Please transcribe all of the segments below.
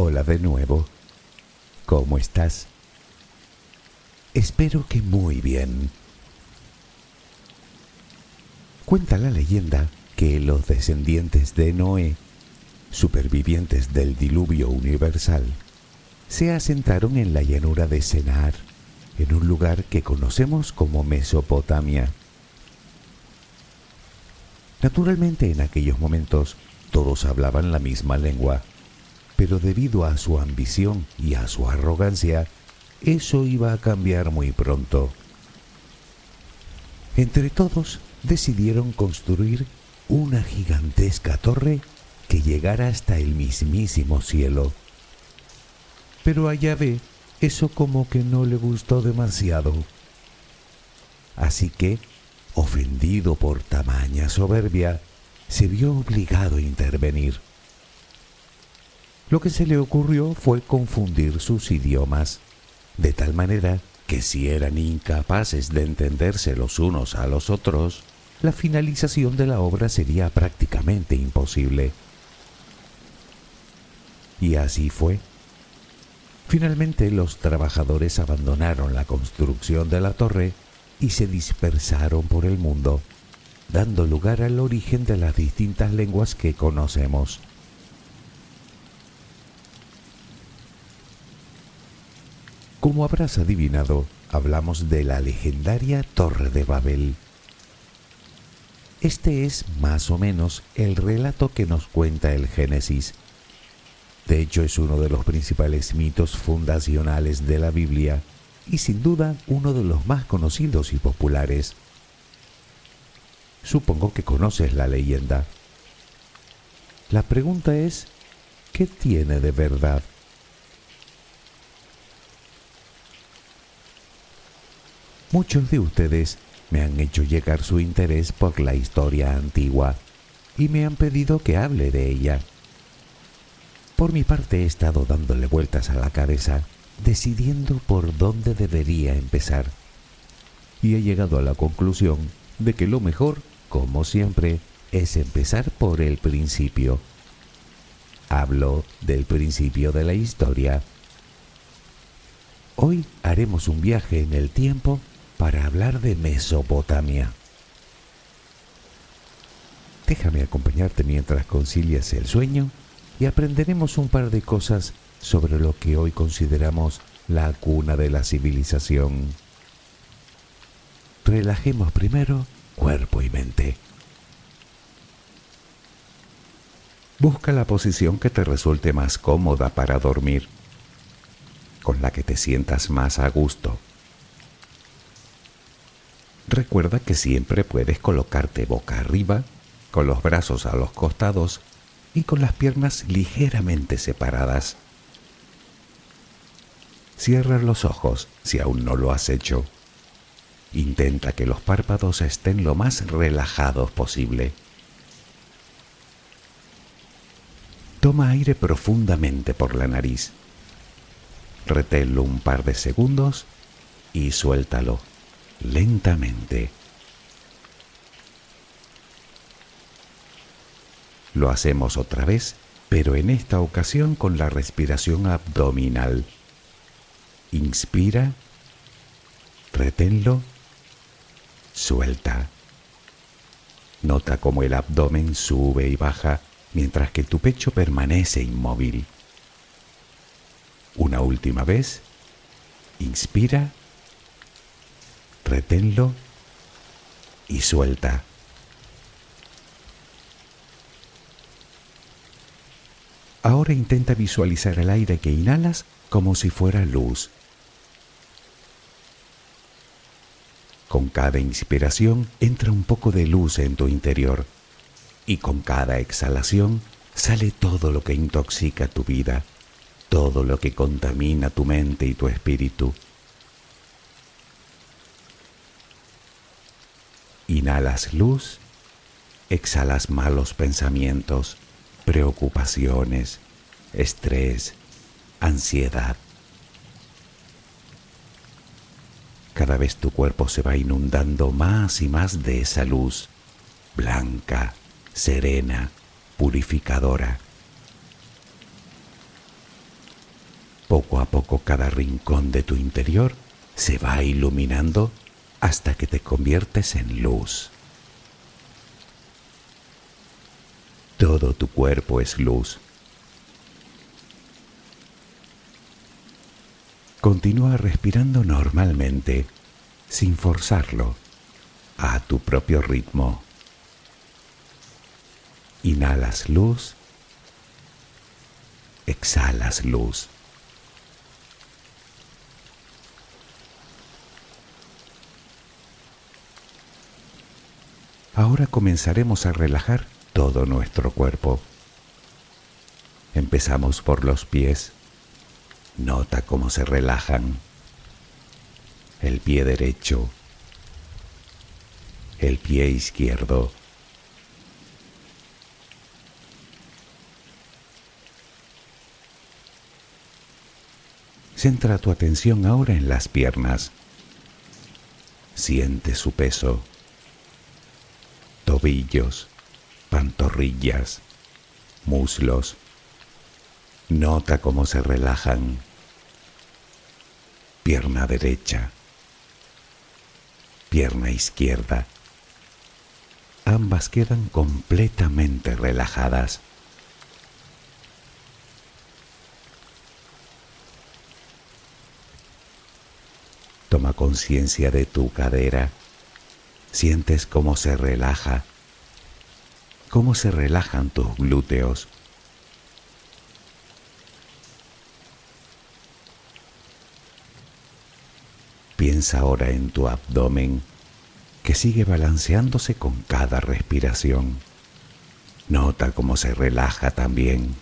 Hola de nuevo. ¿Cómo estás? Espero que muy bien. Cuenta la leyenda que los descendientes de Noé, supervivientes del diluvio universal, se asentaron en la llanura de Senar, en un lugar que conocemos como Mesopotamia. Naturalmente, en aquellos momentos todos hablaban la misma lengua, pero debido a su ambición y a su arrogancia, eso iba a cambiar muy pronto. Entre todos decidieron construir una gigantesca torre que llegara hasta el mismísimo cielo. Pero a Yahvé eso como que no le gustó demasiado. Así que, ofendido por tamaña soberbia, se vio obligado a intervenir. Lo que se le ocurrió fue confundir sus idiomas, de tal manera que si eran incapaces de entenderse los unos a los otros, la finalización de la obra sería prácticamente imposible. Y así fue. Finalmente los trabajadores abandonaron la construcción de la torre y se dispersaron por el mundo, dando lugar al origen de las distintas lenguas que conocemos. Como habrás adivinado, hablamos de la legendaria Torre de Babel. Este es más o menos el relato que nos cuenta el Génesis. De hecho, es uno de los principales mitos fundacionales de la Biblia y sin duda uno de los más conocidos y populares. Supongo que conoces la leyenda. La pregunta es, ¿qué tiene de verdad? Muchos de ustedes me han hecho llegar su interés por la historia antigua y me han pedido que hable de ella. Por mi parte he estado dándole vueltas a la cabeza, decidiendo por dónde debería empezar. Y he llegado a la conclusión de que lo mejor, como siempre, es empezar por el principio. Hablo del principio de la historia. Hoy haremos un viaje en el tiempo para hablar de Mesopotamia. Déjame acompañarte mientras concilias el sueño y aprenderemos un par de cosas sobre lo que hoy consideramos la cuna de la civilización. Relajemos primero cuerpo y mente. Busca la posición que te resulte más cómoda para dormir, con la que te sientas más a gusto. Recuerda que siempre puedes colocarte boca arriba, con los brazos a los costados y con las piernas ligeramente separadas. Cierra los ojos si aún no lo has hecho. Intenta que los párpados estén lo más relajados posible. Toma aire profundamente por la nariz. Reténlo un par de segundos y suéltalo lentamente. Lo hacemos otra vez, pero en esta ocasión con la respiración abdominal. Inspira, reténlo, suelta. Nota cómo el abdomen sube y baja mientras que tu pecho permanece inmóvil. Una última vez. Inspira, reténlo y suelta. Ahora intenta visualizar el aire que inhalas como si fuera luz. Con cada inspiración entra un poco de luz en tu interior y con cada exhalación sale todo lo que intoxica tu vida, todo lo que contamina tu mente y tu espíritu. Inhalas luz, exhalas malos pensamientos, preocupaciones, estrés, ansiedad. Cada vez tu cuerpo se va inundando más y más de esa luz, blanca, serena, purificadora. Poco a poco cada rincón de tu interior se va iluminando hasta que te conviertes en luz. Todo tu cuerpo es luz. Continúa respirando normalmente, sin forzarlo, a tu propio ritmo. Inhalas luz, exhalas luz. Ahora comenzaremos a relajar todo nuestro cuerpo. Empezamos por los pies. Nota cómo se relajan. El pie derecho, el pie izquierdo. Centra tu atención ahora en las piernas. Siente su peso. Tobillos, pantorrillas, muslos. Nota cómo se relajan. Pierna derecha, pierna izquierda. Ambas quedan completamente relajadas. Toma conciencia de tu cadera. Sientes cómo se relaja, cómo se relajan tus glúteos. Piensa ahora en tu abdomen, que sigue balanceándose con cada respiración. Nota cómo se relaja también.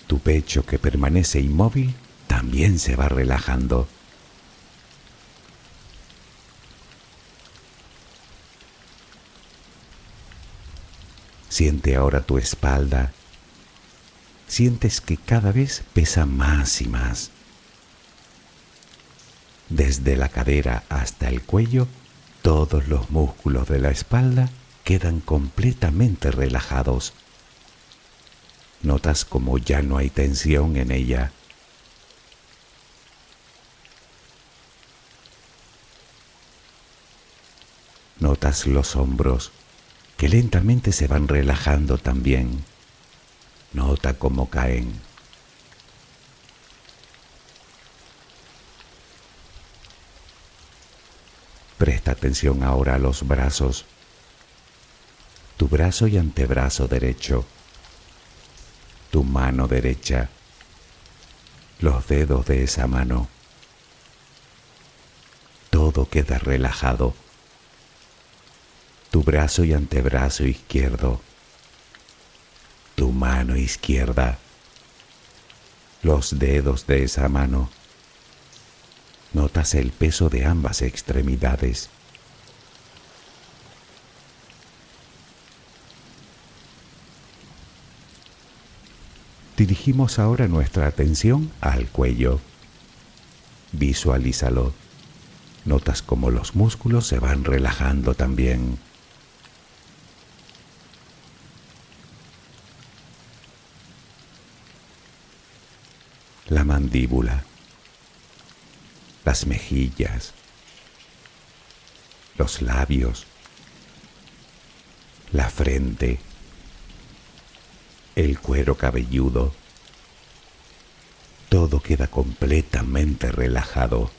Tu pecho, que permanece inmóvil, también se va relajando. Siente ahora tu espalda. Sientes que cada vez pesa más y más. Desde la cadera hasta el cuello, todos los músculos de la espalda quedan completamente relajados. Notas como ya no hay tensión en ella. Notas los hombros, que lentamente se van relajando también. Nota cómo caen. Presta atención ahora a los brazos. Tu brazo y antebrazo derecho. Tu mano derecha. Los dedos de esa mano. Todo queda relajado. Tu brazo y antebrazo izquierdo. Tu mano izquierda. Los dedos de esa mano. Notas el peso de ambas extremidades. Dirigimos ahora nuestra atención al cuello. Visualízalo. Notas cómo los músculos se van relajando también. La mandíbula, las mejillas, los labios, la frente, el cuero cabelludo. Todo queda completamente relajado.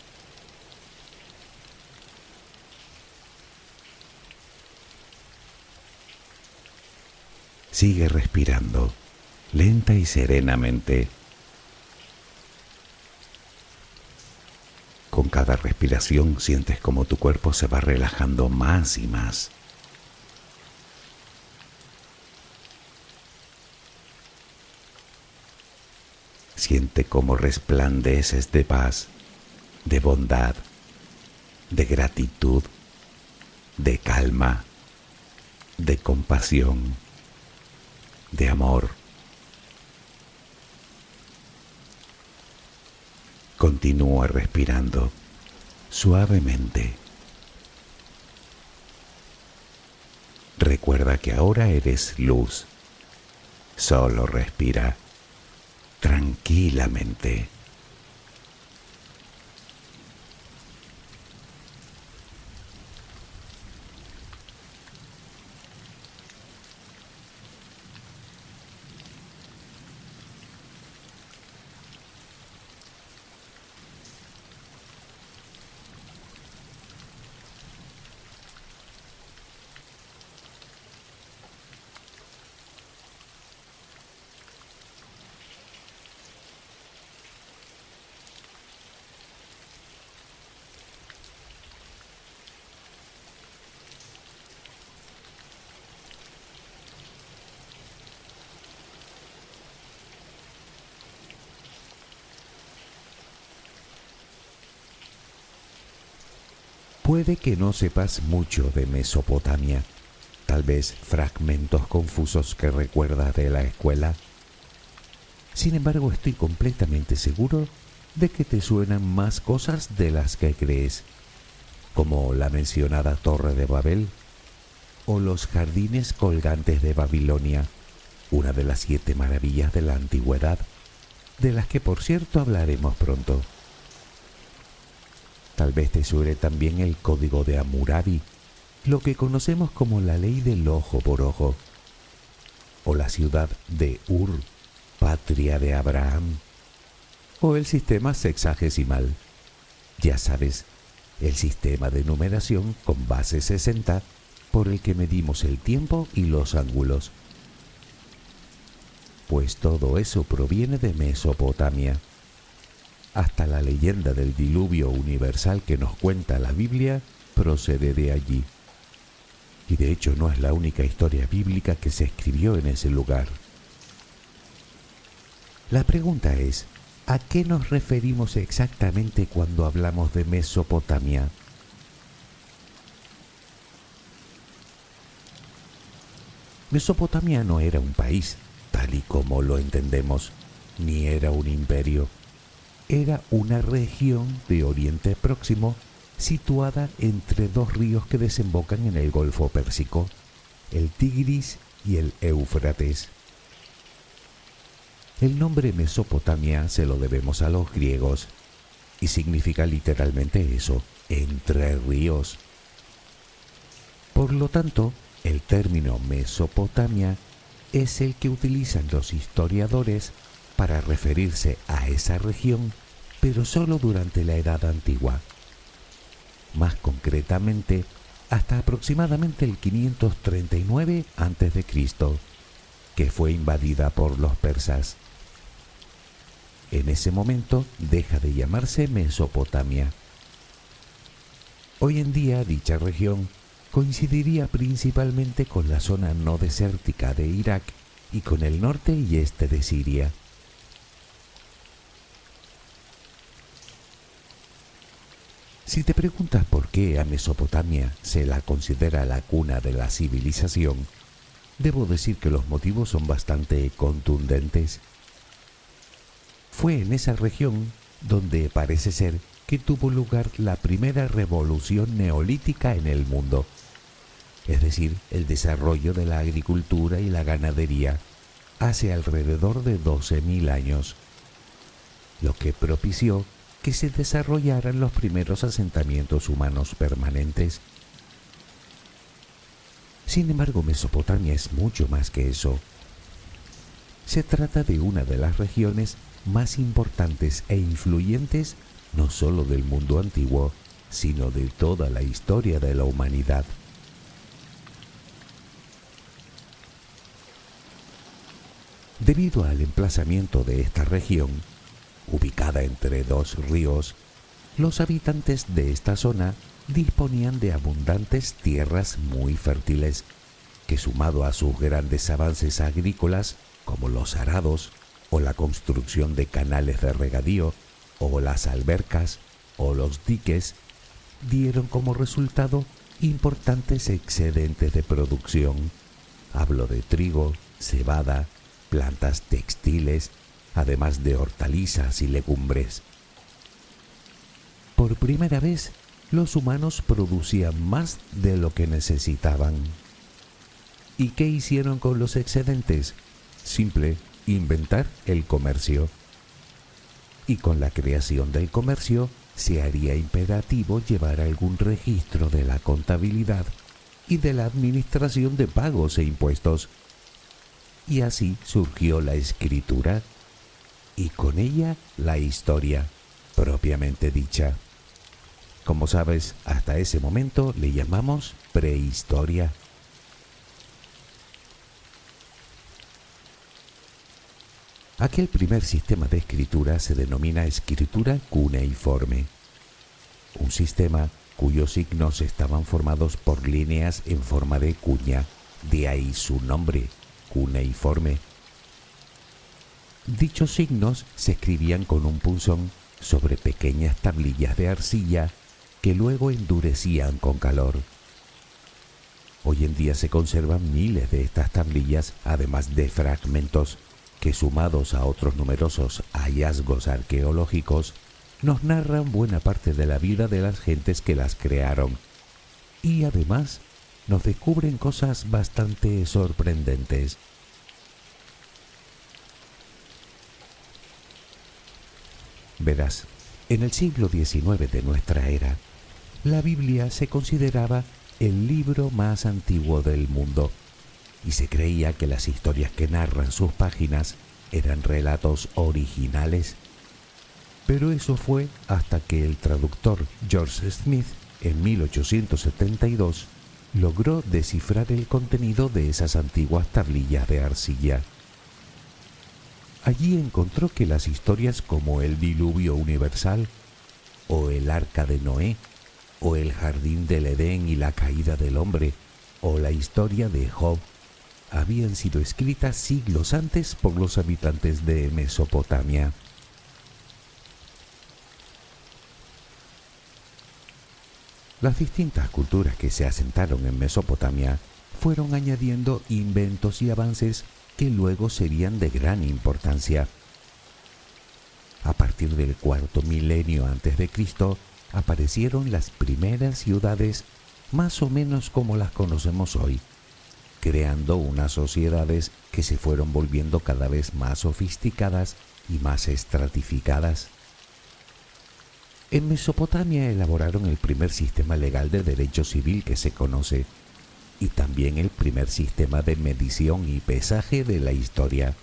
Sigue respirando, lenta y serenamente. Con cada respiración sientes como tu cuerpo se va relajando más y más. Siente cómo resplandeces de paz, de bondad, de gratitud, de calma, de compasión, de amor. Continúa respirando suavemente. Recuerda que ahora eres luz. Solo respira tranquilamente. Puede que no sepas mucho de Mesopotamia, tal vez fragmentos confusos que recuerdas de la escuela. Sin embargo, estoy completamente seguro de que te suenan más cosas de las que crees, como la mencionada Torre de Babel o los jardines colgantes de Babilonia, una de las 7 maravillas de la antigüedad, de las que por cierto hablaremos pronto. Tal vez te suene también el Código de Hammurabi, lo que conocemos como la ley del ojo por ojo, o la ciudad de Ur, patria de Abraham, o el sistema sexagesimal. Ya sabes, el sistema de numeración con base 60 por el que medimos el tiempo y los ángulos. Pues todo eso proviene de Mesopotamia. Hasta la leyenda del diluvio universal que nos cuenta la Biblia procede de allí. Y de hecho no es la única historia bíblica que se escribió en ese lugar. La pregunta es, ¿a qué nos referimos exactamente cuando hablamos de Mesopotamia? Mesopotamia no era un país, tal y como lo entendemos, ni era un imperio. Era una región de Oriente Próximo situada entre 2 ríos que desembocan en el Golfo Pérsico, el Tigris y el Éufrates. El nombre Mesopotamia se lo debemos a los griegos y significa literalmente eso, entre ríos. Por lo tanto, el término Mesopotamia es el que utilizan los historiadores para referirse a esa región, pero solo durante la Edad Antigua. Más concretamente, hasta aproximadamente el 539 a.C., que fue invadida por los persas. En ese momento deja de llamarse Mesopotamia. Hoy en día dicha región coincidiría principalmente con la zona no desértica de Irak y con el norte y este de Siria. Si te preguntas por qué a Mesopotamia se la considera la cuna de la civilización, debo decir que los motivos son bastante contundentes. Fue en esa región donde parece ser que tuvo lugar la primera revolución neolítica en el mundo, es decir, el desarrollo de la agricultura y la ganadería hace alrededor de 12.000 años, lo que propició que se desarrollaran los primeros asentamientos humanos permanentes. Sin embargo, Mesopotamia es mucho más que eso. Se trata de una de las regiones más importantes e influyentes no solo del mundo antiguo, sino de toda la historia de la humanidad. Debido al emplazamiento de esta región, ubicada entre 2 ríos, los habitantes de esta zona disponían de abundantes tierras muy fértiles, que sumado a sus grandes avances agrícolas, como los arados, o la construcción de canales de regadío, o las albercas, o los diques, dieron como resultado importantes excedentes de producción. Hablo de trigo, cebada, plantas textiles, además de hortalizas y legumbres. Por primera vez, los humanos producían más de lo que necesitaban. ¿Y qué hicieron con los excedentes? Simple, inventar el comercio. Y con la creación del comercio se haría imperativo llevar algún registro de la contabilidad y de la administración de pagos e impuestos. Y así surgió la escritura y con ella la historia propiamente dicha. Como sabes, hasta ese momento le llamamos prehistoria. Aquel primer sistema de escritura se denomina escritura cuneiforme, un sistema cuyos signos estaban formados por líneas en forma de cuña, de ahí su nombre, cuneiforme. Dichos signos se escribían con un punzón sobre pequeñas tablillas de arcilla que luego endurecían con calor. Hoy en día se conservan miles de estas tablillas, además de fragmentos que, sumados a otros numerosos hallazgos arqueológicos, nos narran buena parte de la vida de las gentes que las crearon y además nos descubren cosas bastante sorprendentes. Verás, en el siglo XIX de nuestra era, la Biblia se consideraba el libro más antiguo del mundo y se creía que las historias que narran sus páginas eran relatos originales. Pero eso fue hasta que el traductor George Smith, en 1872, logró descifrar el contenido de esas antiguas tablillas de arcilla. Allí encontró que las historias como el diluvio universal, o el arca de Noé, o el jardín del Edén y la caída del hombre, o la historia de Job, habían sido escritas siglos antes por los habitantes de Mesopotamia. Las distintas culturas que se asentaron en Mesopotamia fueron añadiendo inventos y avances que luego serían de gran importancia. A partir del cuarto milenio antes de Cristo aparecieron las primeras ciudades más o menos como las conocemos hoy, creando unas sociedades que se fueron volviendo cada vez más sofisticadas y más estratificadas. En Mesopotamia elaboraron el primer sistema legal de derecho civil que se conoce, y también el primer sistema de medición y pesaje de la historia.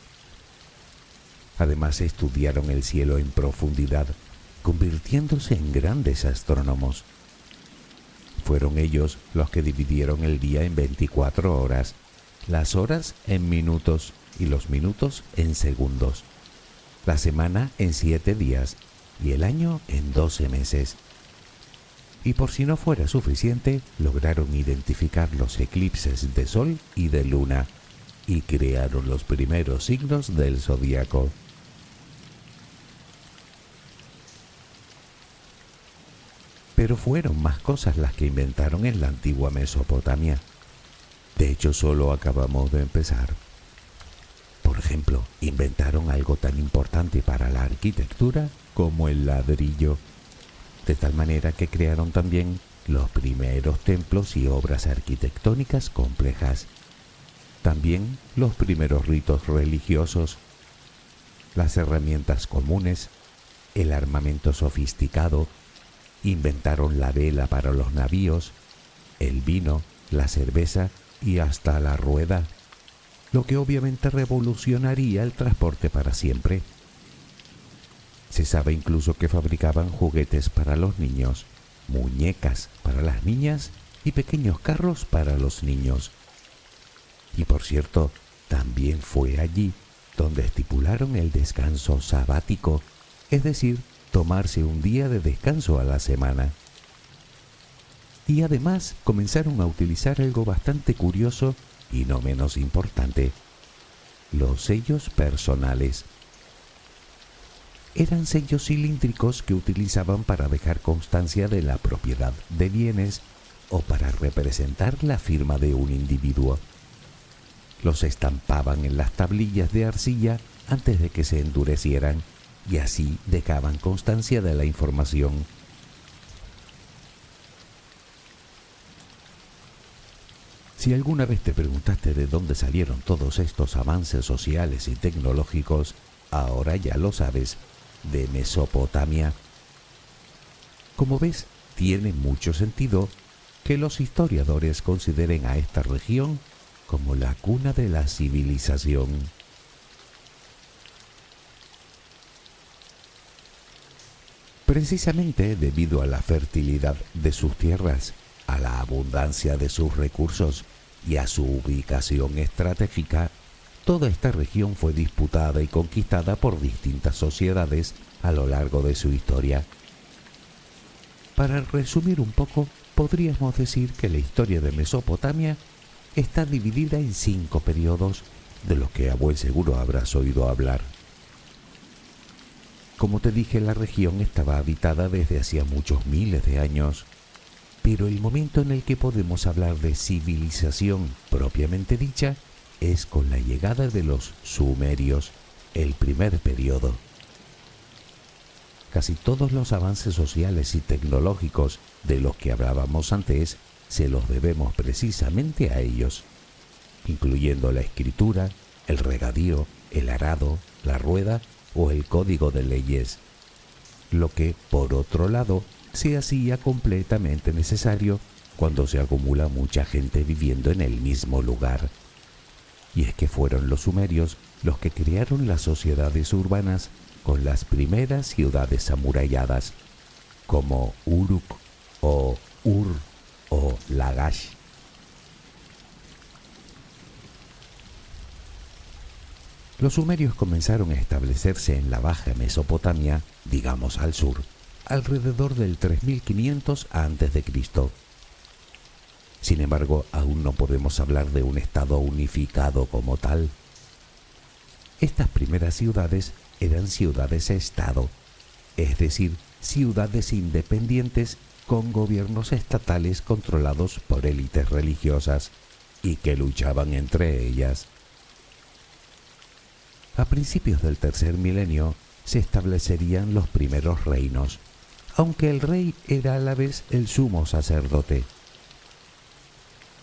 Además estudiaron el cielo en profundidad, convirtiéndose en grandes astrónomos. Fueron ellos los que dividieron el día en 24 horas, las horas en minutos y los minutos en segundos, la semana en 7 días y el año en 12 meses. Y por si no fuera suficiente, lograron identificar los eclipses de sol y de luna y crearon los primeros signos del zodiaco. Pero fueron más cosas las que inventaron en la antigua Mesopotamia. De hecho, solo acabamos de empezar. Por ejemplo, inventaron algo tan importante para la arquitectura como el ladrillo, de tal manera que crearon también los primeros templos y obras arquitectónicas complejas. También los primeros ritos religiosos, las herramientas comunes, el armamento sofisticado. Inventaron la vela para los navíos, el vino, la cerveza y hasta la rueda, lo que obviamente revolucionaría el transporte para siempre. Se sabe incluso que fabricaban juguetes para los niños, muñecas para las niñas y pequeños carros para los niños. Y por cierto, también fue allí donde estipularon el descanso sabático, es decir, tomarse un día de descanso a la semana. Y además comenzaron a utilizar algo bastante curioso y no menos importante: los sellos personales. Eran sellos cilíndricos que utilizaban para dejar constancia de la propiedad de bienes o para representar la firma de un individuo. Los estampaban en las tablillas de arcilla antes de que se endurecieran y así dejaban constancia de la información. Si alguna vez te preguntaste de dónde salieron todos estos avances sociales y tecnológicos, ahora ya lo sabes, de Mesopotamia. Como ves, tiene mucho sentido que los historiadores consideren a esta región como la cuna de la civilización. Precisamente debido a la fertilidad de sus tierras, a la abundancia de sus recursos y a su ubicación estratégica, toda esta región fue disputada y conquistada por distintas sociedades a lo largo de su historia. Para resumir un poco, podríamos decir que la historia de Mesopotamia está dividida en 5 periodos, de los que a buen seguro habrás oído hablar. Como te dije, la región estaba habitada desde hacía muchos miles de años, pero el momento en el que podemos hablar de civilización propiamente dicha es con la llegada de los sumerios, el primer periodo. Casi todos los avances sociales y tecnológicos de los que hablábamos antes se los debemos precisamente a ellos, incluyendo la escritura, el regadío, el arado, la rueda o el código de leyes, lo que, por otro lado, se hacía completamente necesario cuando se acumula mucha gente viviendo en el mismo lugar. Y es que fueron los sumerios los que crearon las sociedades urbanas con las primeras ciudades amuralladas, como Uruk o Ur o Lagash. Los sumerios comenzaron a establecerse en la Baja Mesopotamia, digamos al sur, alrededor del 3500 a.C. Sin embargo, aún no podemos hablar de un estado unificado como tal. Estas primeras ciudades eran ciudades-estado, es decir, ciudades independientes con gobiernos estatales controlados por élites religiosas y que luchaban entre ellas. A principios del tercer milenio se establecerían los primeros reinos, aunque el rey era a la vez el sumo sacerdote.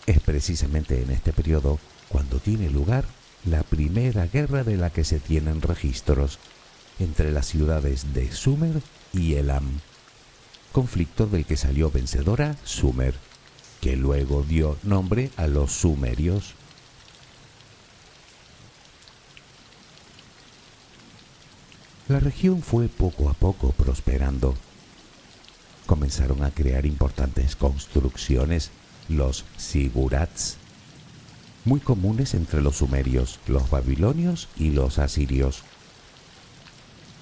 Es precisamente en este periodo cuando tiene lugar la primera guerra de la que se tienen registros entre las ciudades de Sumer y Elam, conflicto del que salió vencedora Sumer, que luego dio nombre a los sumerios. La región fue poco a poco prosperando. Comenzaron a crear importantes construcciones, los zigurats, muy comunes entre los sumerios, los babilonios y los asirios.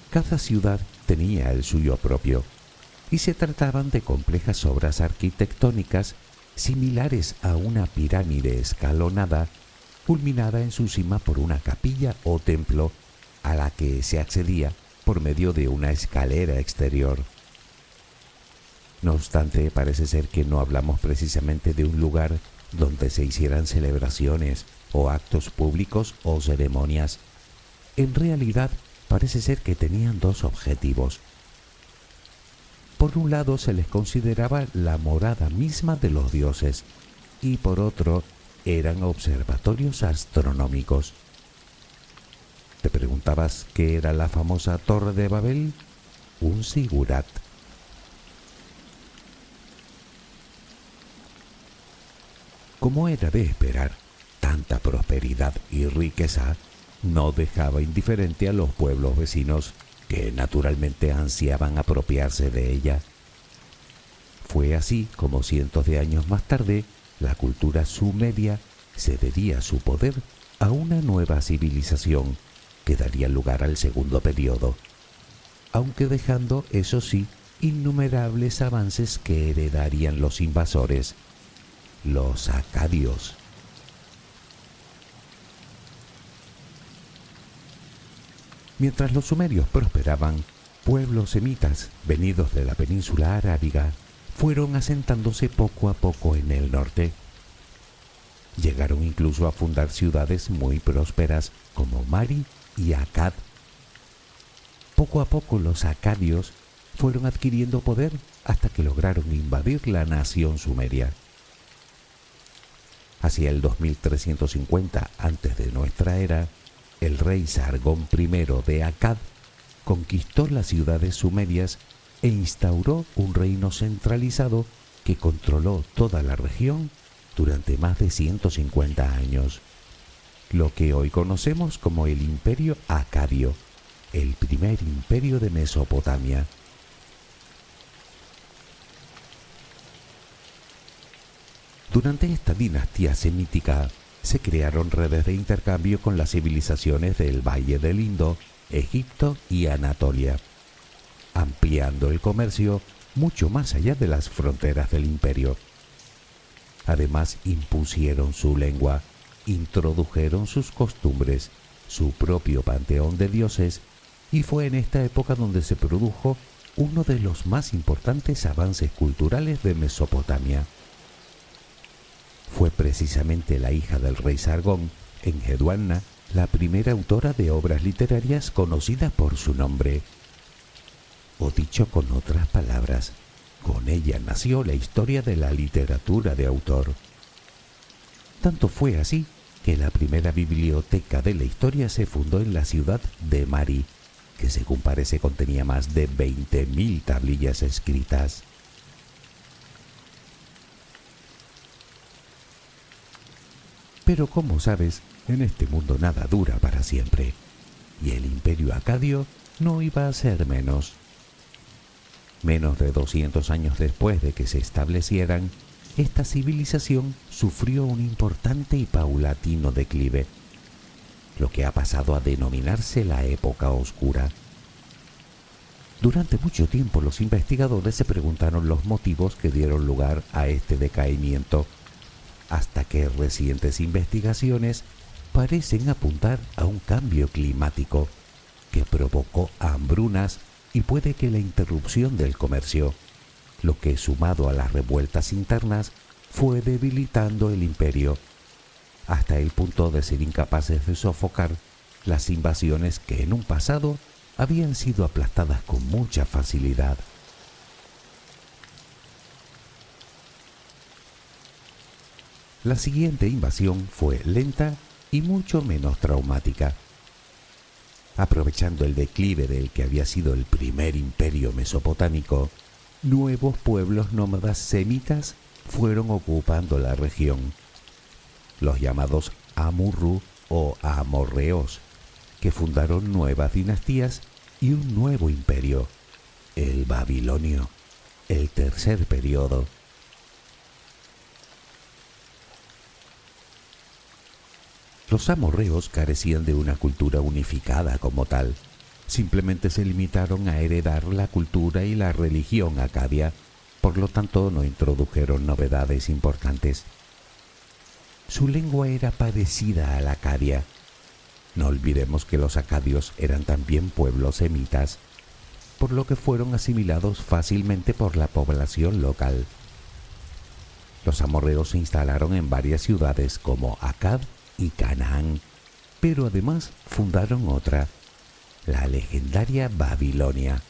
Cada ciudad tenía el suyo propio, y se trataban de complejas obras arquitectónicas similares a una pirámide escalonada, culminada en su cima por una capilla o templo a la que se accedía por medio de una escalera exterior. No obstante, parece ser que no hablamos precisamente de un lugar donde se hicieran celebraciones o actos públicos o ceremonias. En realidad, parece ser que tenían dos objetivos. Por un lado, se les consideraba la morada misma de los dioses, y por otro, eran observatorios astronómicos. ¿Te preguntabas qué era la famosa Torre de Babel? Un zigurat. Como era de esperar, tanta prosperidad y riqueza no dejaba indiferente a los pueblos vecinos que naturalmente ansiaban apropiarse de ella. Fue así como cientos de años más tarde, la cultura sumeria cedería su poder a una nueva civilización que daría lugar al segundo periodo, aunque dejando, eso sí, innumerables avances que heredarían los invasores, los acadios. Mientras los sumerios prosperaban, pueblos semitas venidos de la península arábiga fueron asentándose poco a poco en el norte. Llegaron incluso a fundar ciudades muy prósperas como Mari y Akkad. Poco a poco los acadios fueron adquiriendo poder hasta que lograron invadir la nación sumeria. Hacia el 2350 antes de nuestra era, el rey Sargón I de Akkad conquistó las ciudades sumerias e instauró un reino centralizado que controló toda la región durante más de 150 años, lo que hoy conocemos como el Imperio Acadio, el primer imperio de Mesopotamia. Durante esta dinastía semítica se crearon redes de intercambio con las civilizaciones del Valle del Indo, Egipto y Anatolia, ampliando el comercio mucho más allá de las fronteras del imperio. Además, impusieron su lengua, introdujeron sus costumbres, su propio panteón de dioses, y fue en esta época donde se produjo uno de los más importantes avances culturales de Mesopotamia. Fue precisamente la hija del rey Sargón, Enheduanna, la primera autora de obras literarias conocida por su nombre. O dicho con otras palabras, con ella nació la historia de la literatura de autor. Tanto fue así que la primera biblioteca de la historia se fundó en la ciudad de Mari, que según parece contenía más de 20.000 tablillas escritas. Pero como sabes, en este mundo nada dura para siempre, y el imperio acadio no iba a ser menos. Menos de 200 años después de que se establecieran, esta civilización sufrió un importante y paulatino declive, lo que ha pasado a denominarse la Época Oscura. Durante mucho tiempo los investigadores se preguntaron los motivos que dieron lugar a este decaimiento, hasta que recientes investigaciones parecen apuntar a un cambio climático que provocó hambrunas y puede que la interrupción del comercio, lo que sumado a las revueltas internas fue debilitando el imperio, hasta el punto de ser incapaces de sofocar las invasiones que en un pasado habían sido aplastadas con mucha facilidad. La siguiente invasión fue lenta y mucho menos traumática. Aprovechando el declive del que había sido el primer imperio mesopotámico, nuevos pueblos nómadas semitas fueron ocupando la región, los llamados Amurru o amorreos, que fundaron nuevas dinastías y un nuevo imperio, el babilonio, el tercer periodo. Los amorreos carecían de una cultura unificada como tal. Simplemente se limitaron a heredar la cultura y la religión acadia, por lo tanto no introdujeron novedades importantes. Su lengua era parecida a la acadia. No olvidemos que los acadios eran también pueblos semitas, por lo que fueron asimilados fácilmente por la población local. Los amorreos se instalaron en varias ciudades como Akkad y Canaán, pero además fundaron otra, la legendaria Babilonia.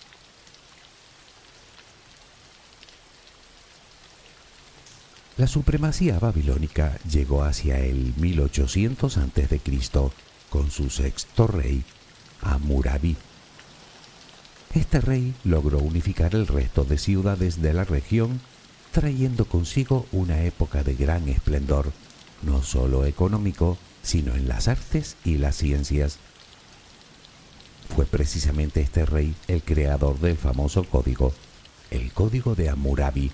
La supremacía babilónica llegó hacia el 1800 a.C. con su sexto rey, Hammurabi. Este rey logró unificar el resto de ciudades de la región, trayendo consigo una época de gran esplendor, no solo económico, sino en las artes y las ciencias. Fue precisamente este rey el creador del famoso código, el Código de Hammurabi,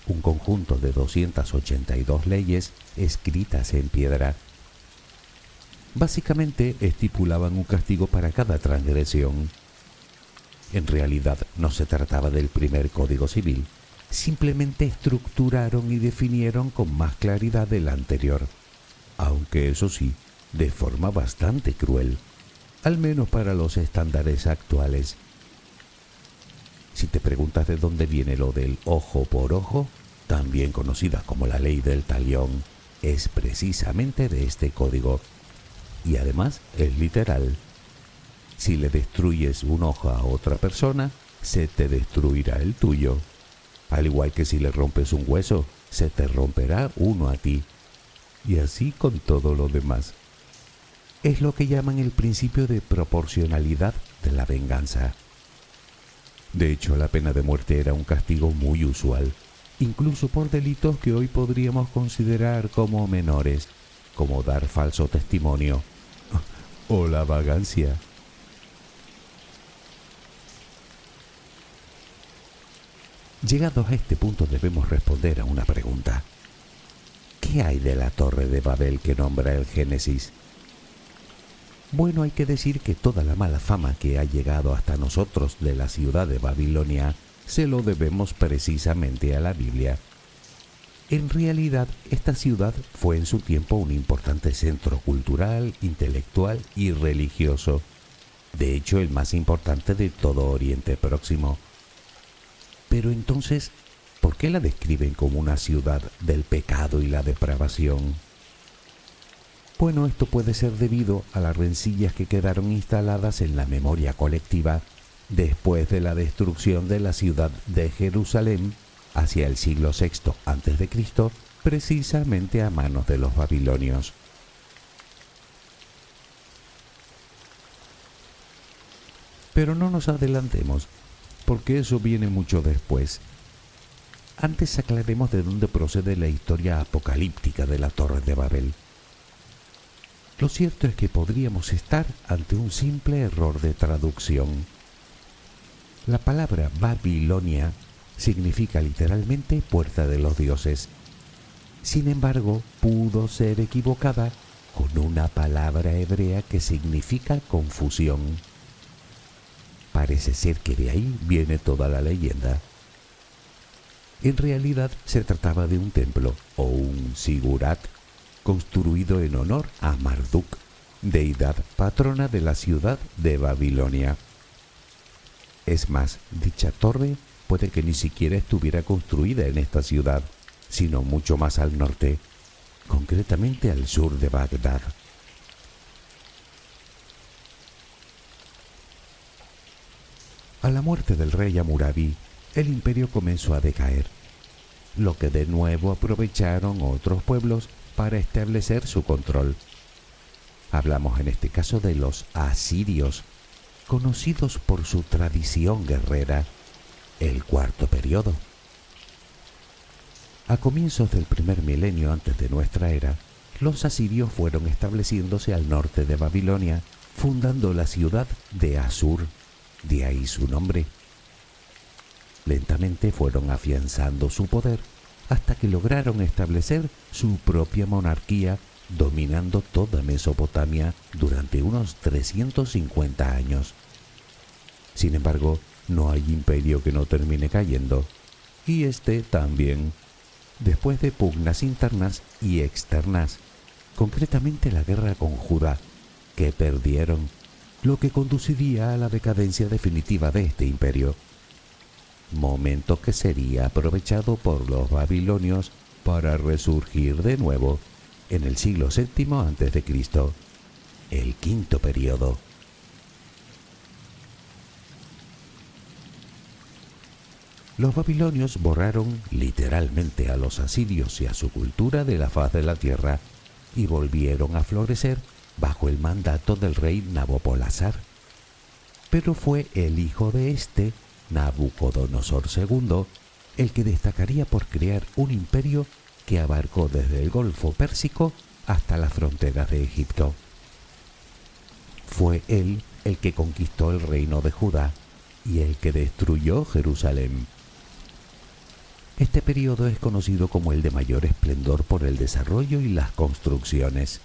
un conjunto de 282 leyes escritas en piedra. Básicamente estipulaban un castigo para cada transgresión. En realidad no se trataba del primer código civil, simplemente estructuraron y definieron con más claridad el anterior, aunque eso sí, de forma bastante cruel, al menos para los estándares actuales. Si te preguntas de dónde viene lo del ojo por ojo, también conocida como la ley del talión, es precisamente de este código, y además es literal. Si le destruyes un ojo a otra persona, se te destruirá el tuyo. Al igual que si le rompes un hueso, se te romperá uno a ti. y así con todo lo demás. Es lo que llaman el principio de proporcionalidad de la venganza. De hecho, la pena de muerte era un castigo muy usual, incluso por delitos que hoy podríamos considerar como menores, como dar falso testimonio o la vagancia. Llegados a este punto debemos responder a una pregunta. ¿Qué hay de la Torre de Babel que nombra el Génesis? Bueno, hay que decir que toda la mala fama que ha llegado hasta nosotros de la ciudad de Babilonia se lo debemos precisamente a la Biblia. En realidad, esta ciudad fue en su tiempo un importante centro cultural, intelectual y religioso. De hecho, el más importante de todo Oriente Próximo. Pero entonces, ¿por qué la describen como una ciudad del pecado y la depravación? Bueno, esto puede ser debido a las rencillas que quedaron instaladas en la memoria colectiva después de la destrucción de la ciudad de Jerusalén hacia el siglo VI a.C., precisamente a manos de los babilonios. Pero no nos adelantemos, porque eso viene mucho después. Antes aclaremos de dónde procede la historia apocalíptica de la Torre de Babel. Lo cierto es que podríamos estar ante un simple error de traducción. La palabra Babilonia significa literalmente puerta de los dioses. Sin embargo, pudo ser equivocada con una palabra hebrea que significa confusión. Parece ser que de ahí viene toda la leyenda. En realidad se trataba de un templo o un sigurat construido en honor a Marduk, deidad patrona de la ciudad de Babilonia. Es más, dicha torre puede que ni siquiera estuviera construida en esta ciudad, sino mucho más al norte, concretamente al sur de Bagdad. A la muerte del rey Hammurabi, el imperio comenzó a decaer, lo que de nuevo aprovecharon otros pueblos para establecer su control. Hablamos en este caso de los asirios, conocidos por su tradición guerrera, el cuarto periodo. A comienzos del primer milenio antes de nuestra era, los asirios fueron estableciéndose al norte de Babilonia, fundando la ciudad de Asur, de ahí su nombre. Lentamente fueron afianzando su poder hasta que lograron establecer su propia monarquía, dominando toda Mesopotamia durante unos 350 años. Sin embargo, no hay imperio que no termine cayendo, y este también, después de pugnas internas y externas, concretamente la guerra con Judá, que perdieron, lo que conduciría a la decadencia definitiva de este imperio. Momento que sería aprovechado por los babilonios para resurgir de nuevo en el siglo VII a.C., el quinto periodo. Los babilonios borraron literalmente a los asirios y a su cultura de la faz de la tierra y volvieron a florecer bajo el mandato del rey Nabopolassar. Pero fue el hijo de este, Nabucodonosor II, el que destacaría por crear un imperio que abarcó desde el Golfo Pérsico hasta las fronteras de Egipto. Fue él el que conquistó el reino de Judá y el que destruyó Jerusalén. Este periodo es conocido como el de mayor esplendor por el desarrollo y las construcciones.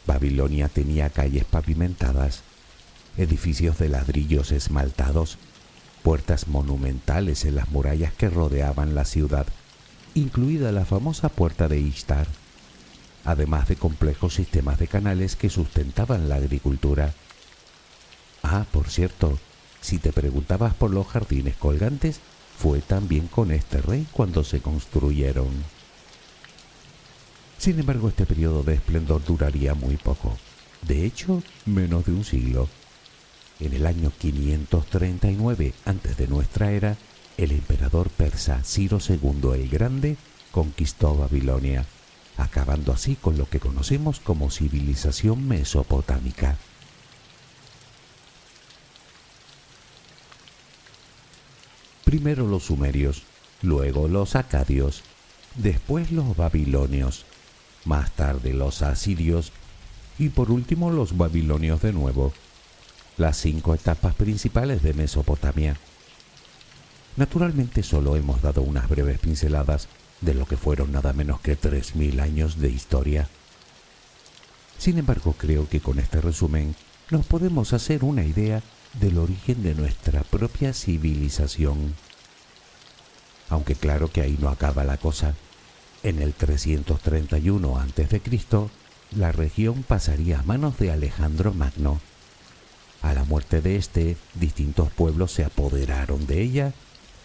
Babilonia tenía calles pavimentadas, edificios de ladrillos esmaltados, puertas monumentales en las murallas que rodeaban la ciudad, incluida la famosa puerta de Ishtar, además de complejos sistemas de canales que sustentaban la agricultura. Ah, por cierto, si te preguntabas por los jardines colgantes, fue también con este rey cuando se construyeron. Sin embargo, este periodo de esplendor duraría muy poco, de hecho, menos de un siglo. En el año 539 antes de nuestra era, el emperador persa Ciro II el Grande conquistó Babilonia, acabando así con lo que conocemos como civilización mesopotámica. Primero los sumerios, luego los acadios, después los babilonios, más tarde los asirios y por último los babilonios de nuevo. Las 5 etapas principales de Mesopotamia. Naturalmente solo hemos dado unas breves pinceladas de lo que fueron nada menos que 3000 años de historia. Sin embargo, creo que con este resumen nos podemos hacer una idea del origen de nuestra propia civilización. Aunque claro que ahí no acaba la cosa. En el 331 a.C., la región pasaría a manos de Alejandro Magno. A la muerte de este, distintos pueblos se apoderaron de ella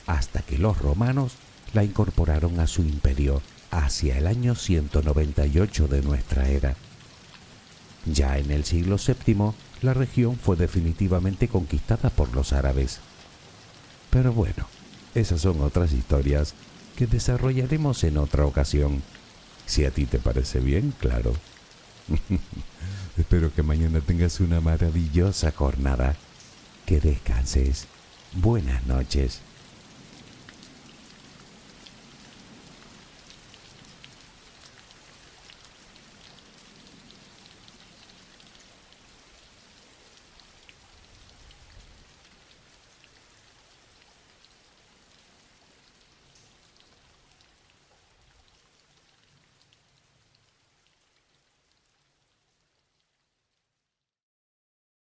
hasta que los romanos la incorporaron a su imperio hacia el año 198 de nuestra era. Ya en el siglo VII, la región fue definitivamente conquistada por los árabes. Pero bueno, esas son otras historias que desarrollaremos en otra ocasión. Si a ti te parece bien, claro. Espero que mañana tengas una maravillosa jornada. Que descanses. Buenas noches.